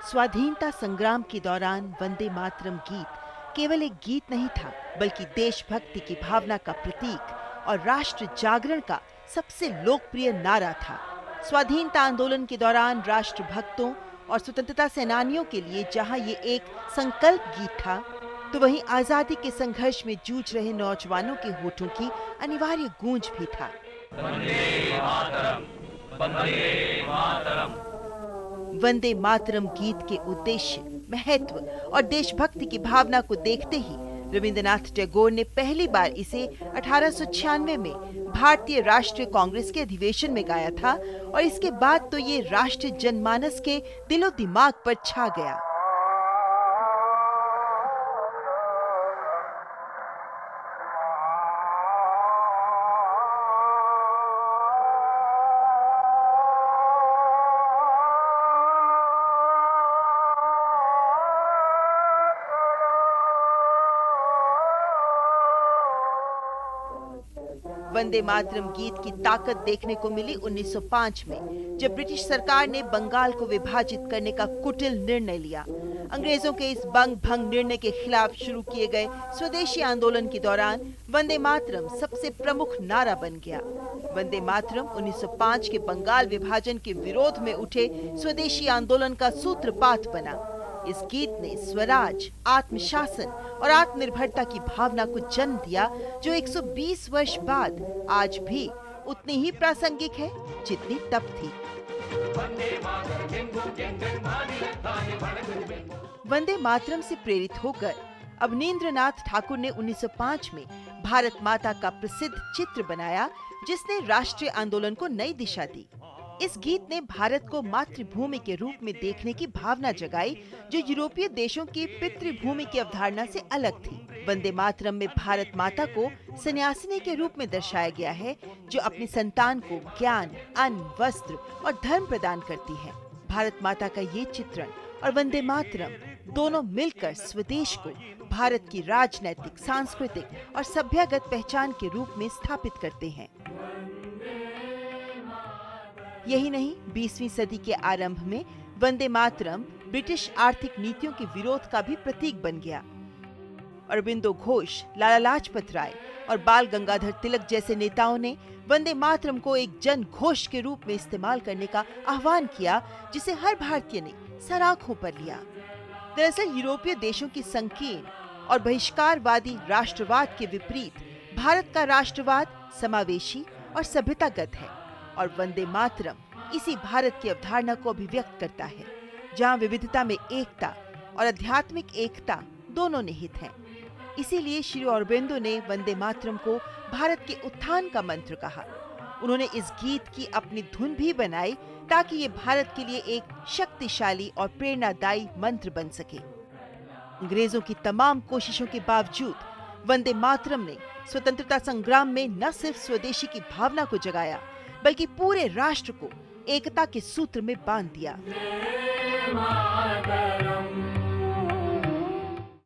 स्वाधीनता संग्राम के दौरान वंदे मातरम गीत केवल एक गीत नहीं था, बल्कि देशभक्ति की भावना का प्रतीक और राष्ट्र जागरण का सबसे लोकप्रिय नारा था। स्वाधीनता आंदोलन के दौरान राष्ट्रभक्तों और स्वतंत्रता सेनानियों के लिए जहां ये एक संकल्प गीत था, तो वहीं आजादी के संघर्ष में जूझ रहे नौजवानों के होठों की अनिवार्य गूंज भी था। वंदे मातरम गीत के उद्देश्य, महत्व और देशभक्ति की भावना को देखते ही रविंद्रनाथ टैगोर ने पहली बार इसे 1896 में भारतीय राष्ट्रीय कांग्रेस के अधिवेशन में गाया था और इसके बाद तो ये राष्ट्रीय जनमानस के दिलो दिमाग पर छा गया। वंदे मातरम गीत की ताकत देखने को मिली 1905 में, जब ब्रिटिश सरकार ने बंगाल को विभाजित करने का कुटिल निर्णय लिया। अंग्रेजों के इस बंग भंग निर्णय के खिलाफ शुरू किए गए स्वदेशी आंदोलन के दौरान वंदे मातरम सबसे प्रमुख नारा बन गया। वंदे मातरम 1905 के बंगाल विभाजन के विरोध में उठे स्वदेशी आंदोलन का सूत्रपात बना। इस गीत ने स्वराज, आत्मशासन और आत्मनिर्भरता की भावना को जन्म दिया, जो 120 वर्ष बाद आज भी उतनी ही प्रासंगिक है जितनी तब थी। वंदे मातरम से प्रेरित होकर अवनींद्रनाथ ठाकुर ने 1905 में भारत माता का प्रसिद्ध चित्र बनाया, जिसने राष्ट्रीय आंदोलन को नई दिशा दी। इस गीत ने भारत को मातृभूमि के रूप में देखने की भावना जगाई, जो यूरोपीय देशों की पितृभूमि की अवधारणा से अलग थी। वंदे मातरम में भारत माता को सन्यासिनी के रूप में दर्शाया गया है, जो अपनी संतान को ज्ञान, अन्न, वस्त्र और धर्म प्रदान करती है। भारत माता का ये चित्रण और वंदे मातरम दोनों मिलकर स्वदेश को भारत की राजनैतिक, सांस्कृतिक और सभ्यगत पहचान के रूप में स्थापित करते हैं। यही नहीं, 20वीं सदी के आरंभ में वंदे मातरम ब्रिटिश आर्थिक नीतियों के विरोध का भी प्रतीक बन गया। अरबिंदो घोष, लाला लाजपत राय और बाल गंगाधर तिलक जैसे नेताओं ने वंदे मातरम को एक जन घोष के रूप में इस्तेमाल करने का आह्वान किया, जिसे हर भारतीय ने सराखों पर लिया। दरअसल यूरोपीय देशों की संकीर्ण और बहिष्कारवादी राष्ट्रवाद के विपरीत भारत का राष्ट्रवाद समावेशी और सभ्यतागत है, और वंदे मातरम इसी भारत की अवधारणा को अभिव्यक्त करता है, जहां विविधता में एकता और आध्यात्मिक एकता दोनों निहित हैं। इसीलिए श्री अरबिंदो ने वंदे मातरम को भारत के उत्थान का मंत्र कहा। उन्होंने इस गीत की अपनी धुन भी बनाई, ताकि ये भारत के लिए एक शक्तिशाली और प्रेरणादायी मंत्र बन सके। अंग्रेजों की तमाम कोशिशों के बावजूद वंदे मातरम ने स्वतंत्रता संग्राम में न सिर्फ स्वदेशी की भावना को जगाया, बल्कि पूरे राष्ट्र को एकता के सूत्र में बांध दिया।